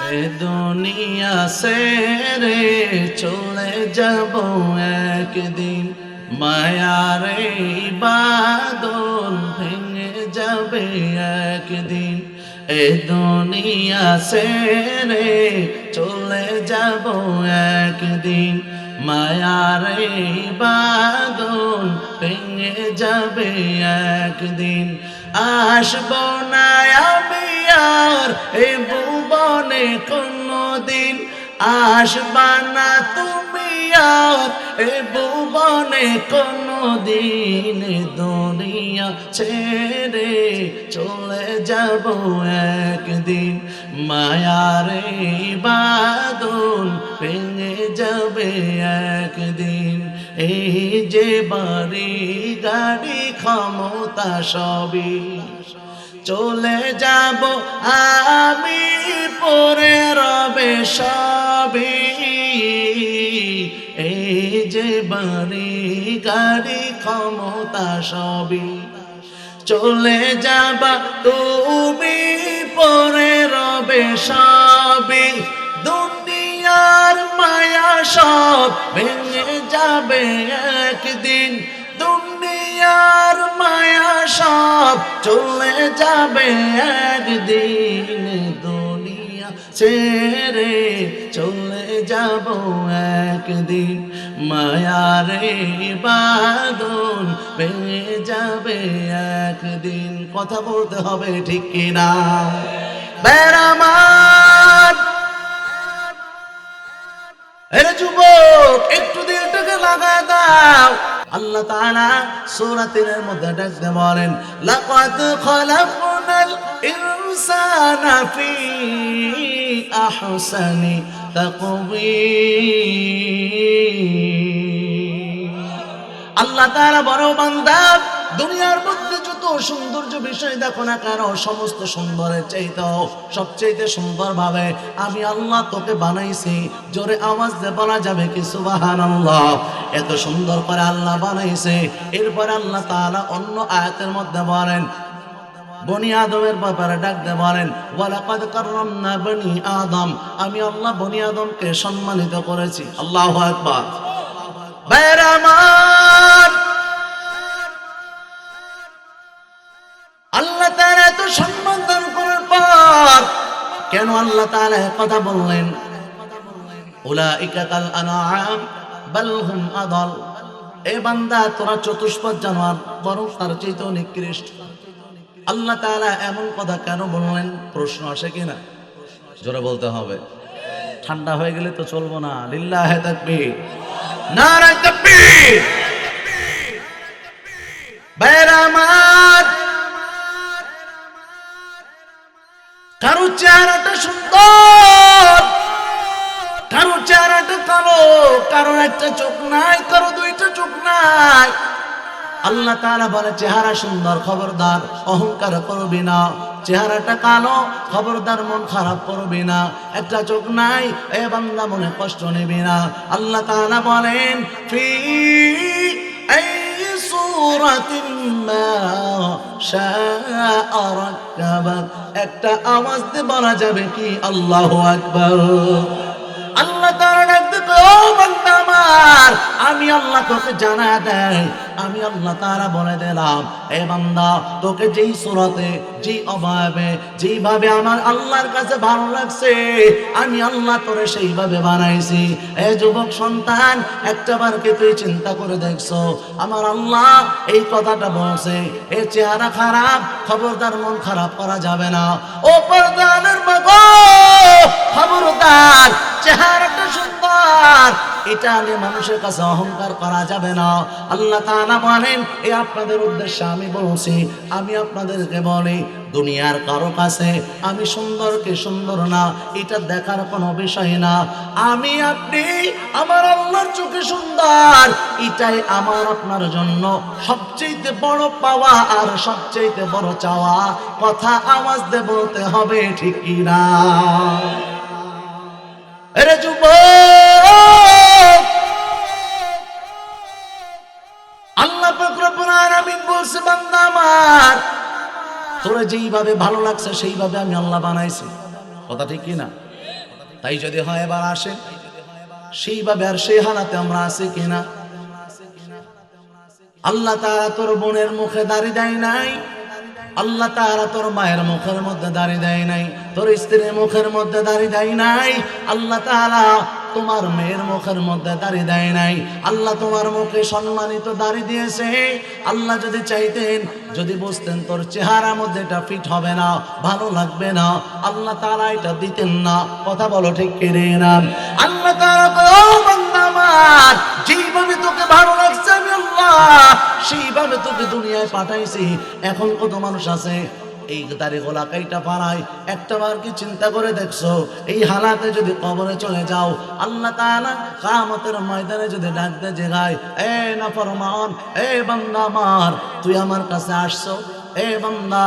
এ দুনিয়া ছেড়ে চলে যাব একদিন, মায়ারে বাদল ভেঙে যাবে একদিন। এ দুনিয়া ছেড়ে চলে যাব একদিন, মায়ারে বাদল ভেঙে যাবে একদিন। আসবো না আমি আর এ ভুবনে কোনদিন, আসবা না তুমি আর এ ভুবনে কোনদিন। দুনিয়া ছেড়ে চলে যাব একদিন, মায়ারে বাদল ভেঙে যাবে একদিন। এই যে বাড়ি গাড়ি ক্ষমতা সবই চলে যাব আমি, পরে রবে সবই। এই যে বাড়ি গাড়ি ক্ষমতা সবই চলে যাবা তুমি, পরে রবে সবই। দুনিয়ার মায়া সব ভেঙে যাবে একদিন, দুনিয়ার মায়া সব চলে যাবে একদিন। দুনিয়া ছেড়ে চলে যাব একদিন, মায়ারে বাদল ভেঙে যাবে একদিন। কথা বলতে হবে ঠিক কিনা? বেরামান এরে যুবক, একটু দিলটাকে লাগা দাও। আল্লাহ তাআলা সূরা ৩ এর মধ্যে ডাকতে বলেন, লাকাদ খালাকনাল ইনসানা ফি আহসানি তাকওয়িম। আল্লাহ তাআলা বড় বান্দা, দুনিয়ার মধ্যে যত সৌন্দর্য বিষয় দেখো না কেন, সমস্ত সুন্দরের চাইতে সবচেয়ে সুন্দর ভাবে আমি আল্লাহ তোকে বানাইছি। জোরে আওয়াজ দিয়ে বলা যাবে কি সুবহানাল্লাহ? এত সুন্দর করে আল্লাহ বানাইছে। এরপর আল্লাহ তাআলা অন্য আয়াতের মধ্যে বলেন, বনি আদমের ব্যাপারে ডাকতে বলেন, ওয়ালাকাদ কাররামনা বনি আদম, আমি আল্লাহ বনি আদমকে সম্মানিত করেছি। আল্লাহু আকবার। বেরামান আল্লাহ তাআলা এত সম্মান দান করার পর কেন আল্লাহ তাআলা কথা বললেন? উলাইকা কাল আনআম বাল হুম আদাল। এ বান্দা, তোরা চতুষ্পদ জানোয়ার, বরং তার চেয়েও নিকৃষ্ট। আল্লাহ তাআলা এমন কথা কেন বললেন? প্রশ্ন আসে কিনা? জোরে বলতে হবে। ঠান্ডা হয়ে গেলে তো চলবো না। লিল্লাহি তাকবীর, নারায়ে তাকবীর। বেরামান কারো চেহারাটা সুন্দর, কারো চেহারাটা কালো, কারো একটা চোখ নাই, কারো দুইটা চোখ নাই। আল্লাহ তাআলা বলে, চেহারা সুন্দর, খবরদার অহংকার করবি না। চেহারাটা কালো, খবরদার মন খারাপ করবি না। একটা চোখ নাই, এ বান্দা মনে কষ্ট নিবি না। আল্লাহ তাআলা বলেন, ফি আই সূরাতিন মা শাআ রাক্কাবাক। একটা আওয়াজ দিয়ে বলা যাবে কি আল্লাহু আকবার। আল্লাহ তাআলা ডাকতে, ও বান্দা আমার, আমি আল্লাহ তোকে জানা দেয়, আমি আল্লাহ তাআলা বলে দিলাম, এ বান্দা, তোকে যেই সূরাতে, যেই অভাবে, যেইভাবে আমার আল্লাহর কাছে ভালো লাগছে, আমি আল্লাহ তোরে সেইভাবে বানাইছি। এ যুবক সন্তান, একটাবার কি তুই চিন্তা করে দেখছো আমার আল্লাহ এই কথাটা বলছে? এর চেহারা খারাপ, খবরদার মন খারাপ করা যাবে না। ও পর্দানের মাগো, খবরদার চেহারাটা সুন্দর, এটা নিয়ে মানুষের কাছে অহংকার করা যাবে না। আল্লাহ তাআলা বলেন, এই আপনাদের উদ্দেশ্যে আমি বলছি, আমি আপনাদেরকে বলি, দুনিয়ার কারো কাছে আমি সুন্দর কি সুন্দর না এটা দেখার কোনো বিষয় না। আমি আপনি আমার আল্লাহর চোখে সুন্দর, এটাই আমার আপনার জন্য সবচেয়ে বড় পাওয়া আর সবচেয়ে বড় চাওয়া। কথা আওয়াজ দিয়ে বলতে হবে ঠিক কি না? আরে যুবক, আল্লাহ পাক রব্বুল আলামিন বলছে, বান্দা আমার, তোরে যেইভাবে ভালো লাগছে সেইভাবে আমি আল্লাহ বানাইছি। কথা ঠিক কি না? তাই যদি হয় এবার আসেন সেইভাবে আর সেই হালাতে আমরা আছি কিনা? আল্লাহ তাআলা তোর বোনের মুখে দাড়ি দেয় নাই, আল্লাহ তাআলা তোর মায়ের মুখের মধ্যে দাড়ি দেয় নাই, তোর স্ত্রীর মুখের মধ্যে দাড়ি দেয় নাই, আল্লাহ তাআলা তোমার মেয়ের মুখের মধ্যে দাড়ি দেয় নাই, আল্লাহ তোমার মুখে সম্মানিত দাড়ি দিয়েছে। আল্লাহ যদি চাইতেন, যদি বুঝতেন তোর চেহারার মধ্যে এটা ফিট হবে না, ভালো লাগবে না, আল্লাহ তাআলা এটা দিতেন না। কথা বলো ঠিক কি না? আল্লাহ তাআলা কয়, ও বান্দা আমার, যেইভাবে তোকে ভালো লাগছে আমি আল্লাহ সেইভাবে তোকে দুনিয়ায় পাঠাইছি। এখন কত মানুষ আছে এই দাড়ি গোলা কাইটা পাড়ায়, একটা বার কি চিন্তা করে দেখছো এই হালাতে যদি কবরে চলে যাও, আল্লাহ তাআলা কিয়ামতের ময়দানে যদি ডাক দে জায়গায়, এ নাফরমান, এ বান্দা আমার, তুই আমার কাছে আসছো, এ বান্দা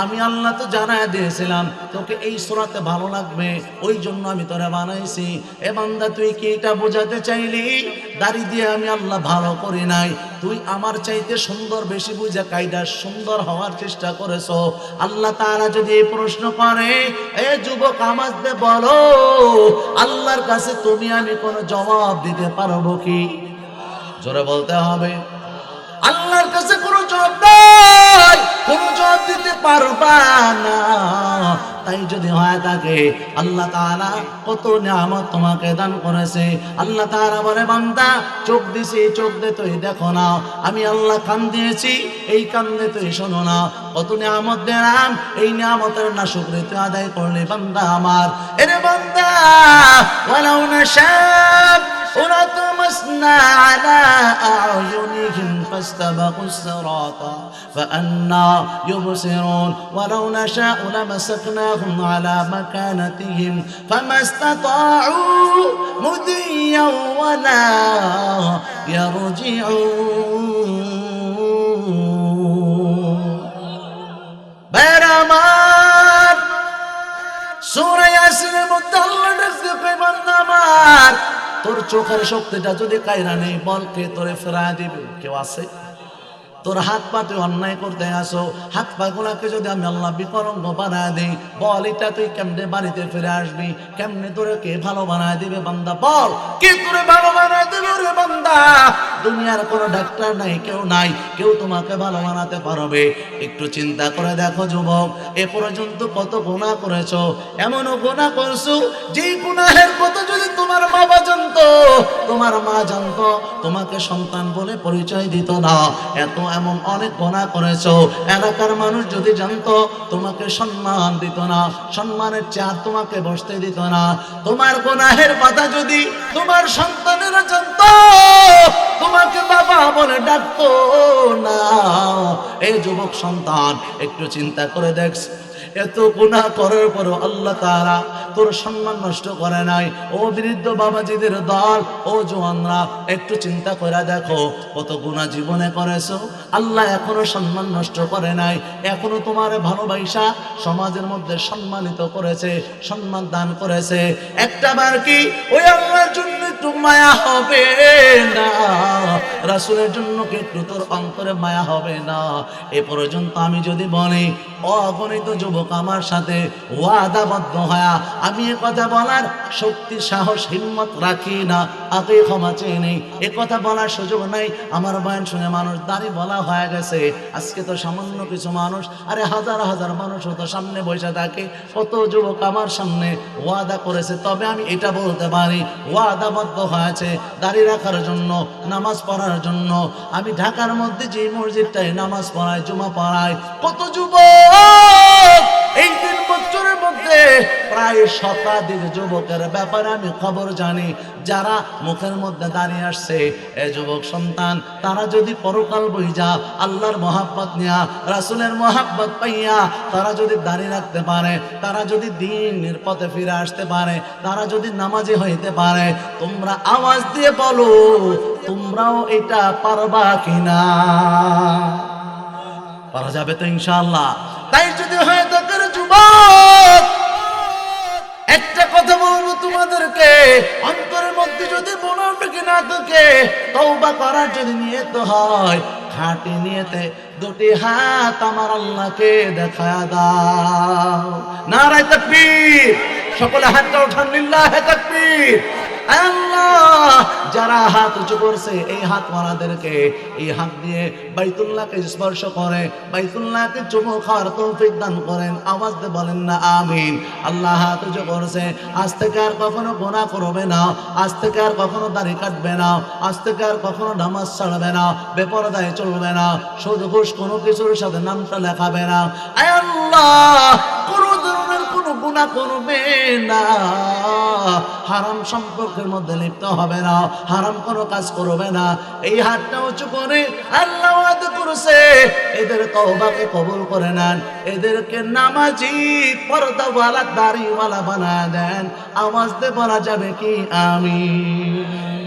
আমি আল্লাহ তো জানায় দিয়েছিলাম তোকে এই সূরাতে ভালো লাগবে, ওই জন্য আমি তোরে বানাইছি। এ বান্দা তুই কি এটা বোঝাতে চাইলি দাড়ি দিয়ে আমি আল্লাহ ভালো করি নাই? তুই আমার চাইতে সুন্দর বেশি বুঝা কায়দা সুন্দর হওয়ার চেষ্টা করেছো। আল্লাহ তাআলা যদি এই প্রশ্ন করে, এ যুবক আমাদের বলো আল্লাহর কাছে তুমি আমি কোনো জবাব দিতে পারবো কি? জোরে বলতে হবে। আল্লাহর কাছে কোনো জবাব নাই, কোনো জবাব দিতে পারবা না। তাই যদি হয় থাকে, আল্লাহ তাআলা কত নিয়ামত তোমাকে দান করেছে। আল্লাহ তাআলা বলে, বান্দা চোখ দিছি, চোখ দে তুই দেখো না, আমি আল্লাহ কান দিয়েছি, এই কান দে তুই শোনো না। কত নিয়ামত দিলাম, এই নিয়ামতের না শুকরিয়া তুই আদায় করলে বান্দা আমার। এরে বান্দা, ওয়ালাউ নাশা ولطمسنا على أعينهم فاستبقوا الصراط فأنى يبصرون ولو نشاء لمسكناهم على مكانتهم فما استطاعوا مضيا ولا يرجعون বেরামান সূরা ইয়াসিনের মধ্যে আল্লাহ ডাকছে, বান্দা আমার, তোর চোখের শক্তিটা যদি কায়রা নেই, বলকে তোরে ফেরায় দিবে কেউ আছে? তোর হাত পা তুই অন্যায় করতে আসো, হাত পা গুলাকে যদি আমি আল্লাহ বিকলঙ্গ বানায় দিই, বল এটা তুই কেমনে বাড়িতে ফিরে আসবি? কেমনে তোরে কে ভালো বানায় দিবে বান্দা? বল কে তোরে ভালো বানায় দিবে রে বান্দা? দুনিয়ার কোনো ডাক্তার নাই, কেউ নাই, কেউ তোমাকে ভালো বানাতে পারবে? একটু চিন্তা করে দেখো যুবক, এ পর্যন্ত কত গুনাহ করেছো, এমনও গুনাহ করছো যেই গুনাহের কথা যদি তোমার বাবা জানতো, তোমার মা জানতো, তোমাকে সন্তান বলে পরিচয় দিত না। এমন অনেক গুনাহ করেছো, এলাকার মানুষ যদি জানতো তোমাকে সম্মান দিত না, সম্মানের চেয়ার তোমাকে বসতে দিত না। তোমার গুনাহের কথা যদি তোমার সন্তানেরা জানতো, তোমাকে বাবা বলে ডাকতো না। এই যুবক সন্তান, একটু চিন্তা করে দেখ, এত গুনাহ করার পরও আল্লাহ তাআলা তোর সম্মান নষ্ট করে নাই। ও বৃদ্ধ বাবাজিদের দল, ও জওয়ানরা, একটু চিন্তা করে দেখো কত গুনাহ জীবনে করেছো, আল্লাহ এখনো সম্মান নষ্ট করে নাই, এখনো তোমার ভালোবাসা সমাজের মধ্যে সম্মানিত করেছে, সম্মান দান করেছে। একটা বার কি ওই আল্লাহর জন্য একটু মায়া হবে না? রাসূলের জন্য কি একটু তোর অন্তরে মায়া হবে না? এ পর্যন্ত আমি যদি বলি, অগণিত যুবক আমার সাথে ওয়াদাবদ্ধ হয়া আমি এ কথা বলার শক্তি, সাহস, হিম্মত রাখি না, আগে ক্ষমা চেয়ে নেই, এ কথা বলার সুযোগ নাই। আমার বয়ান শুনে মানুষ দাঁড়ি বলা হয়ে গেছে। আজকে তো সামান্য কিছু মানুষ, আরে হাজার হাজার মানুষ তো সামনে বসে থাকে। কত যুবক আমার সামনে ওয়াদা করেছে, তবে আমি এটা বলতে পারি ওয়াদাবদ্ধ হয়েছে দাঁড়ি রাখার জন্য, নামাজ পড়ার জন্য। আমি ঢাকার মধ্যে যে মসজিদটায় নামাজ পড়ায়, জুমা পড়ায়, কত যুবক এই 3 বছরের মধ্যে প্রায় শতাধিক যুবকের ব্যাপারে আমি খবর জানি, যারা মুখের মধ্যে দাঁড়িয়ে আসছে এ যুবক সন্তান, তারা যদি পরকাল বইজা আল্লাহর মহাব্বত নিয়া, রাসূলের মহাব্বত পাইয়া তারা যদি দাঁড়িয়ে রাখতে পারে, তারা যদি দ্বীনের পথে ফিরে আসতে পারে, তারা যদি নামাজি হইতে পারে, তোমরা আওয়াজ দিয়ে বলো তোমরাও এটা পারবা কিনা? পারা যাবে তো ইনশাআল্লাহ। তাই যদি হয় তাদের যুবক, একটা কথা বলবো তোমাদেরকে, অন্তরের মধ্যে যদি মুনাফিকি না থাকে, তওবা করার যদি নিয়ত হয়, খাঁটি নিয়তে দুটি হাত আমার আল্লাহকে দেখায়া দাও। নারায়ে তাকবীর। সকলে হাতটা উঠান, লিল্লাহে তাকবীর। আল্লাহ, যারা হাত উঁচু করছে এই হাত ওয়ালাদেরকে এই হাত দিয়ে বাইতুল্লাহকে স্পর্শ করে বাইতুল্লাহকে চুমু খাওয়ার তৌফিক দান করেন। আওয়াজ দিয়ে বলেন না আমিন। আল্লাহ হাত উঁচু করছে, আজ থেকে আর কখনো গুনাহ করবে না, আজ থেকে আর কখনো দাড়ি কাটবে না, আজ থেকে আর কখনো নামাজ ছাড়বে না, বেপরদায় চলবে না, সুদ ঘুষ কোনো কিছুর সাথে নামটা লেখাবে না। আয় আল্লাহ, কোনো ধরনের কোনো গুনাহ করবে না, হারাম সম্পর্কের মধ্যে লিপ্ত হবে না, হারাম কোনো কাজ করবে না। এই হাতটা উঁচু করে আল্লাহ ওয়াদা করেছে এদের তওবাকে কবুল করে নেন, এদেরকে নামাজি পর্দাওয়ালা দাড়িওয়ালা বানায় দেন। আওয়াজ দিয়ে বলা যাবে কি আমিন?